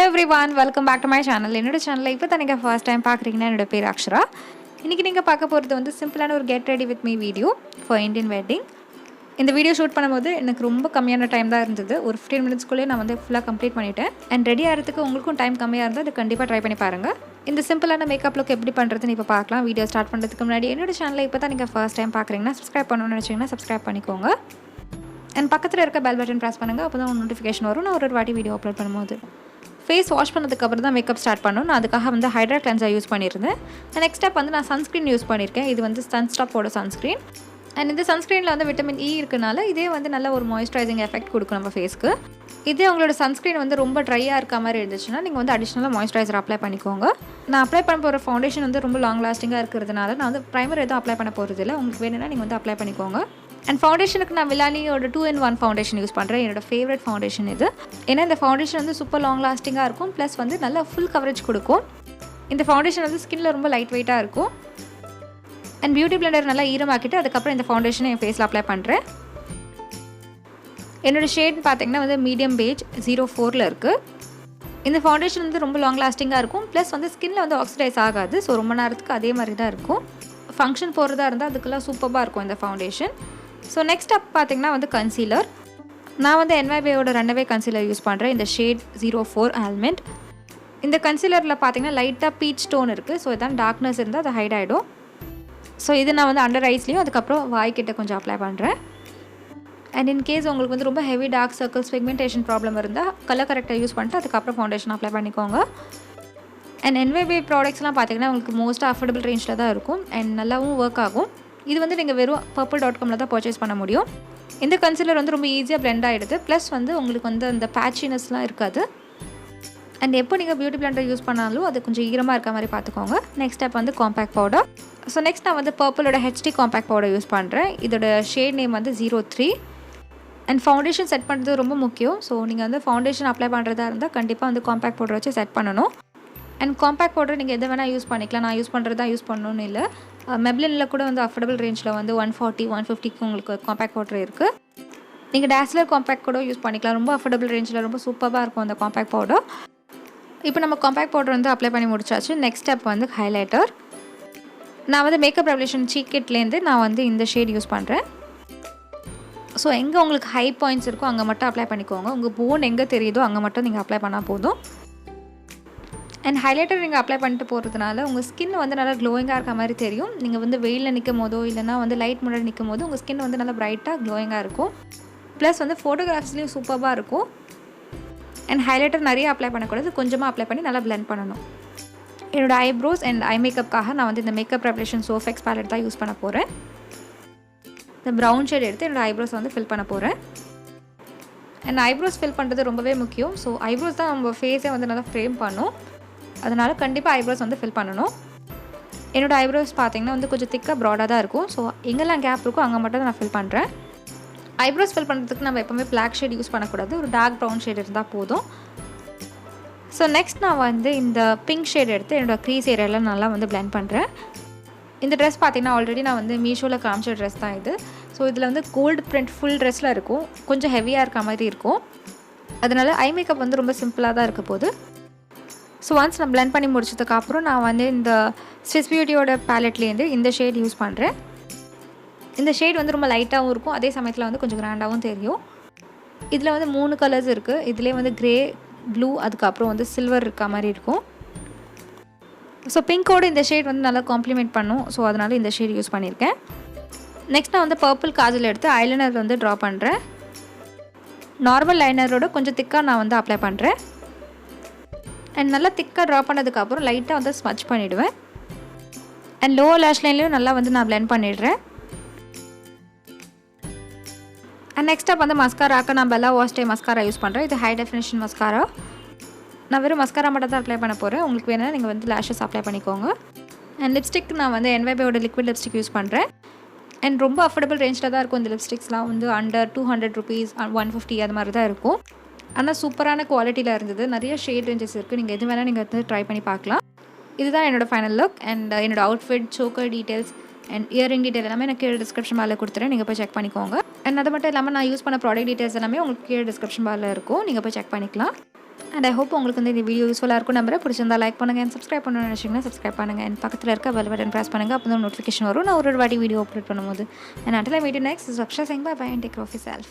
everyone, welcome back to my channel. என்னோட சேனலை இப்போ தான் நீங்கள் ஃபர்ஸ்ட் டைம் பார்க்குறீங்கன்னா என்னோட பேர் அக்ஷரா. இன்றைக்கி நீங்கள் பார்க்க போகிறது வந்து சிம்பிளான ஒரு get ready with me video for Indian wedding. இந்த வீடியோ ஷூட் பண்ணும்போது எனக்கு ரொம்ப கம்மியான டைம் தான் இருந்தது. ஒரு 15 மினிட்ஸ்க்குள்ளே நான் வந்து ஃபுல்லாக கம்ப்ளீட் பண்ணிவிட்டேன். அண்ட் ரெடி ஆகிறதுக்கு உங்களுக்கும் டைம் கம்மியாக இருந்தால் அது கண்டிப்பாக ட்ரை பண்ணி பாருங்கள். இந்த சிம்பிளான மேக்கப் லுக் எப்படி பண்ணுறதுன்னு இப்போ பார்க்கலாம். வீடியோ ஸ்டார்ட் பண்ணுறதுக்கு முன்னாடி என்னோட சேனலை இப்போ தான் நீங்கள் ஃபர்ஸ்ட் டைம் பார்க்குறீங்கன்னா சப்ஸ்கிரைப் பண்ணணும்னு நினச்சிங்கன்னா சப்ஸ்கிரைப் பண்ணிக்கோங்க. அண்ட் பக்கத்தில் இருக்க பெல் பட்டன் ப்ரெஸ் பண்ணுங்கள். அப்போ தான் ஒரு நோட்டிஃபிகேஷன் வரும் நான் ஒரு வாட்டி வீடியோ அப்லோட் பண்ணும்போது. ஃபேஸ் வாஷ் பண்ணதுக்கப்புறம் தான் மேக்கப் ஸ்டார்ட் பண்ணணும். நான் அதுக்காக வந்து ஹைட்ரா கிளென்சர் யூஸ் பண்ணியிருந்தேன். நெக்ஸ்ட் ஸ்டெப் வந்து நான் சன்ஸ்க்ரீன் யூஸ் பண்ணியிருக்கேன். இது வந்து சன்ஸ்டாப்போட சன்ஸ்க்ரீன். அண்ட் இந்த சன்ஸ்க்ரீனில் வந்து விட்டமின் இ இருக்கனால இதே வந்து நல்ல ஒரு மாய்ஸ்சரைசிங் எஃபெக்ட் கொடுக்கும் நம்ம ஃபேஸ்க்கு. இதே உங்களோட சன்ஸ்க்ரீன் வந்து ரொம்ப ட்ரையாக இருக்க மாதிரி இருந்துச்சுன்னா நீங்கள் வந்து அடிஷ்னலாக மாய்ஸ்சரைசர் அப்ளை பண்ணிக்கோங்க. நான் அப்ளை பண்ண போகிற ஃபவுண்டேஷன் வந்து ரொம்ப லாங் லாஸ்டிங்காக இருக்கிறதுனால நான் வந்து ப்ரைமர் எதுவும் அப்ளை பண்ண போகிறது இல்லை. உங்களுக்கு வேணும்னா நீங்கள் வந்து அப்ளை பண்ணிக்கோங்க. அண்ட் ஃபவுண்டேஷனுக்கு நான் மிலானியோட 2-in-1 ஃபவுண்டேஷன் யூஸ் பண்ணுறேன். என்னோட ஃபேவரட் ஃபவுண்டேஷன் இது. ஏன்னா இந்த ஃபவுண்டேஷன் வந்து சூப்பர் லாங் லாஸ்டிங்காக இருக்கும். ப்ளஸ் வந்து நல்லா ஃபுல் கவரேஜ் கொடுக்கும். இந்த ஃபவுண்டேஷன் வந்து ஸ்கின்னில் ரொம்ப லைட் வெயிட்டாக இருக்கும். அண்ட் பியூட்டி பிளெண்டர் நல்லா ஈரமாக்கிட்டு அதுக்கப்புறம் இந்த ஃபவுண்டேஷனை என் ஃபேஸில் அப்ளை பண்ணுறேன். என்னோடய ஷேட் பார்த்தீங்கன்னா வந்து மீடியம் பேஜ் 04 இருக்குது. இந்த ஃபவுண்டேஷன் வந்து ரொம்ப லாங் லாஸ்டிங்காக இருக்கும். ப்ளஸ் வந்து ஸ்கின்னில் வந்து ஆக்சிடைஸ் ஆகாது. ஸோ ரொம்ப நேரத்துக்கு அதே மாதிரி தான் இருக்கும். ஃபங்க்ஷன் போகிறதா இருந்தால் அதுக்கெல்லாம் சூப்பராக இருக்கும் இந்த ஃபவுண்டேஷன். ஸோ நெக்ஸ்ட் அப் பார்த்திங்கன்னா வந்து கன்சீலர். நான் வந்து என்வைபேயோட ரன்னவே கன்சீலர் யூஸ் பண்ணுறேன். இந்த ஷேட் 04 ஆல்மண்ட். இந்த கன்சீலரில் பார்த்திங்கன்னா லைட்டாக பீச் டோன் இருக்குது. ஸோ இதான் டார்க்னஸ் இருந்தால் அது ஹைட் ஆகிடும். ஸோ இது நான் வந்து அண்டர் ஐஸ்லேயும் அதுக்கப்புறம் வாய்க்கிட்ட கொஞ்சம் அப்ளை பண்ணுறேன். அண்ட் இன்கேஸ் உங்களுக்கு வந்து ரொம்ப heavy dark circles pigmentation problem இருந்தால் கலர் கரெக்டாக யூஸ் பண்ணிட்டு அதுக்கப்புறம் ஃபவுண்டேஷன் அப்ளை பண்ணிக்கோங்க. அண்ட் என்வைபே ப்ராடக்ட்ஸ்லாம் பார்த்திங்கன்னா உங்களுக்கு மோஸ்ட்டாக அஃபோர்டபுள் ரேஞ்சில் தான் இருக்கும். அண்ட் நல்லாவும் ஒர்க் ஆகும். இது வந்து நீங்கள் வெறும் purplle.com தான் பர்ச்சேஸ் பண்ண முடியும். இந்த கன்சீலர் வந்து ரொம்ப ஈஸியாக பிளெண்ட் ஆகிடுது. ப்ளஸ் வந்து உங்களுக்கு வந்து அந்த பேட்சினஸ்லாம் இருக்காது. அண்ட் எப்போ நீங்கள் பியூட்டி பிளெண்டர் யூஸ் பண்ணாலும் அது கொஞ்சம் ஈரமாக இருக்க மாதிரி பார்த்துக்கோங்க. நெக்ஸ்ட் ஸ்டெப் வந்து காம்பேக்ட் பவுடர். ஸோ நெக்ஸ்ட் நான் வந்து பர்பிளோட HD காம்பேக்ட் பவுடர் யூஸ் பண்ணுறேன். இதோட ஷேட் நேம் வந்து 03. அண்ட் ஃபவுண்டேஷன் செட் பண்ணுறது ரொம்ப முக்கியம். ஸோ நீங்கள் வந்து ஃபவுண்டேஷன் அப்ளை பண்ணுறதா இருந்தால் கண்டிப்பாக வந்து காம்பேக்ட் பவுடர் வச்சு செட் பண்ணணும். அண்ட் காம்பேக்ட் பவுடர் நீங்கள் எதை வேணால் யூஸ் பண்ணிக்கலாம். நான் யூஸ் பண்ணுறது தான் யூஸ் பண்ணணும்னு இல்லை. மெப்ளினில் கூட வந்து அஃபோர்டபுள் ரேஞ்சில் வந்து 140-150க்கு உங்களுக்கு காம்பேக்ட் பவுடர் இருக்குது. நீங்கள் டேஸ்லர் காம்பேக்ட் கூட யூஸ் பண்ணிக்கலாம். ரொம்ப அஃபோர்டபுள் ரேஞ்சில் ரொம்ப சூப்பராக இருக்கும் அந்த காம்பேக்ட் பவுடர். இப்போ நம்ம காம்பேக்ட் பவுடர் வந்து அப்ளை பண்ணி முடிச்சாச்சு. நெக்ஸ்ட் ஸ்டெப் வந்து ஹைலைட்டர். நான் வந்து மேக்கப் ரெவல்யூஷன் சீக் கிட்லேருந்து நான் வந்து இந்த ஷேட் யூஸ் பண்ணுறேன். ஸோ எங்கே உங்களுக்கு ஹை பாயிண்ட்ஸ் இருக்கோ அங்கே மட்டும் அப்ளை பண்ணிக்கோங்க. உங்கள் போன் எங்கே தெரியுதோ அங்கே மட்டும் நீங்கள் அப்ளை பண்ணால் போதும். அண்ட் ஹைலைட்டர் நீங்கள் அப்ளை பண்ணிட்டு போகிறதுனால உங்கள் ஸ்கின் வந்து நல்லா க்ளோயிங்காக இருக்க மாதிரி தெரியும். நீங்கள் வந்து வெயிலில் நிற்கும் போதோ இல்லைனா வந்து லைட் முன்னாடி நிற்கும் போது உங்கள் ஸ்கின் வந்து நல்லா ப்ரைட்டாக க்ளோயிங்காக இருக்கும். ப்ளஸ் வந்து ஃபோட்டோகிராஃப்ஸ்லேயும் சூப்பராக இருக்கும். அண்ட் ஹைலைட்டர் நிறைய அப்ளை பண்ணக்கூடாது. கொஞ்சமாக அப்ளை பண்ணி நல்லா பிளெண்ட் பண்ணணும். என்னோடய ஐப்ரோஸ் அண்ட் ஐ மேக்கப்புக்காக நான் வந்து இந்த மேக்கப் ரெவல்யூஷன் Sophx பேலட் தான் யூஸ் பண்ண போகிறேன். இந்த ப்ரௌன் ஷேட் எடுத்து என்னோடய ஐப்ரோஸ் வந்து ஃபில் பண்ண போகிறேன். அண்ட் ஐப்ரோஸ் ஃபில் பண்ணுறது ரொம்பவே முக்கியம். ஸோ ஐப்ரோஸ் தான் நம்ம ஃபேஸை வந்து நல்லா ஃப்ரேம் பண்ணும். அதனால் கண்டிப்பாக ஐப்ரோஸ் வந்து ஃபில் பண்ணணும். என்னோடய ஐப்ரோஸ் பார்த்திங்கன்னா வந்து கொஞ்சம் திக்காக ப்ராடாக தான் இருக்கும். ஸோ எங்கெல்லாம் கேப் இருக்கோ அங்கே மட்டும் தான் நான் ஃபில் பண்ணுறேன். ஐப்ரோஸ் ஃபில் பண்ணுறதுக்கு நம்ம எப்போவுமே பிளாக் ஷேட் யூஸ் பண்ணக்கூடாது. ஒரு டார்க் ப்ரௌன் ஷேட் இருந்தால் போதும். ஸோ நெக்ஸ்ட் நான் வந்து இந்த பிங்க் ஷேட் எடுத்து என்னோடய க்ரீஸ் ஏரியாவில் நல்லா வந்து பிளெண்ட் பண்ணுறேன். இந்த ட்ரெஸ் பார்த்திங்கன்னா ஆல்ரெடி நான் வந்து மீஷோவில் காமிச்ச ட்ரெஸ் தான் இது. ஸோ இதில் வந்து கோல்டு பிரிண்ட் ஃபுல் ட்ரெஸ்ஸில் இருக்கும். கொஞ்சம் ஹெவியாக இருக்க மாதிரி இருக்கும். அதனால் ஐ மேக்கப் வந்து ரொம்ப சிம்பிளாக தான் இருக்க போகுது. ஸோ ஒன்ஸ் நான் பிளெண்ட் பண்ணி முடிச்சதுக்கப்புறம் நான் வந்து இந்த ஸ்விஸ் பியூட்டியோட பேலட்லேருந்து இந்த ஷேட் யூஸ் பண்ணுறேன். இந்த ஷேட் வந்து ரொம்ப லைட்டாகவும் இருக்கும். அதே சமயத்தில் வந்து கொஞ்சம் கிராண்டாகவும் தெரியும். இதில் வந்து 3 கலர்ஸ் இருக்குது. இதிலே வந்து க்ரே, ப்ளூ, அதுக்கப்புறம் வந்து சில்வர் இருக்க மாதிரி இருக்கும். ஸோ பிங்கோடு இந்த ஷேட் வந்து நல்லா காம்ப்ளிமெண்ட் பண்ணும். ஸோ அதனால் இந்த ஷேட் யூஸ் பண்ணியிருக்கேன். நெக்ஸ்ட் நான் வந்து பர்பிள் காஜல் எடுத்து ஐலைனர் வந்து ட்ரா பண்ணுறேன். நார்மல் லைனரோட கொஞ்சம் திக்காக நான் வந்து அப்ளை பண்ணுறேன். அண்ட் நல்லா திக்காக ட்ரா பண்ணதுக்கப்புறம் லைட்டாக வந்து ஸ்மச் பண்ணிவிடுவேன். அண்ட் லோவர் லேஷ் லைன்லேயும் நல்லா வந்து நான் பிளெண்ட் பண்ணிடுறேன். அண்ட் நெக்ஸ்ட்டாக வந்து மஸ்காராக்க நான் voste மஸ்காரா யூஸ் பண்ணுறேன். இது ஹை டெஃபினிஷன் மஸ்காரா. நான் வெறும் மஸ்காரா மட்டும் தான் அப்ளை பண்ண போகிறேன். உங்களுக்கு வேணால் நீங்கள் வந்து லேஷஸ் அப்ளை பண்ணிக்கோங்க. அண்ட் லிப்ஸ்டிக் நான் வந்து என்வைபேயோட லிக்விட் லிப்ஸ்டிக் யூஸ் பண்ணுறேன். அண்ட் ரொம்ப அஃபோர்டபுள் ரேஞ்சில் தான் இருக்கும். இந்த லிப்ஸ்டிக்ஸ்லாம் வந்து அண்டர் 200 rupees 150 அது மாதிரி தான் இருக்கும். ஆனால் சூப்பரான குவாலிட்டியில் இருந்தது. நிறைய ஷேட் ரேஞ்சஸ் இருக்குது. நீங்கள் எது வேணால் நீங்கள் வந்து ட்ரை பண்ணி பார்க்கலாம். இதுதான் என்னோடய ஃபைனல் லுக். அண்ட் என்னோடய outfit, choker details and earring detail எல்லாமே எனக்கு கீழே டிஸ்கிரிப்ஷன் பாரில் கொடுத்துறேன். நீங்கள் போய் செக் பண்ணிக்கோங்க. அண்ட் அது மட்டும் இல்லாமல் நான் யூஸ் பண்ண ப்ராடக்ட் டீட்டெயில்ஸ் எல்லாமே உங்களுக்கு கீழே டிஸ்கிரிப்ஷன் பாரில் இருக்கும். நீங்கள் போய் செக் பண்ணிக்கலாம். அண்ட் ஐ ஹோப் உங்களுக்கு வந்து இந்த வீடியோ யூஸ்ஃபுல்லாக இருக்கும். நம்பரை பிடிச்சிருந்தா லைக் பண்ணுங்கள் அண்ட் சப்ஸ்கிரைப் பண்ணணும்னு நினச்சிங்கன்னா சப்ஸ்கிரைப் பண்ணுங்கள். அண்ட் பக்கத்தில் இருக்க பெல் பட்டன் ப்ரெஸ் பண்ணுங்கள். அப்போ தான் நோட்டிஃபிகேஷன் வரும் நான் ஒரு வாட்டி வீடியோ அப்லோட் பண்ணும்போது. And until I meet you next, this is Akshara saying bye bye and take care of yourself.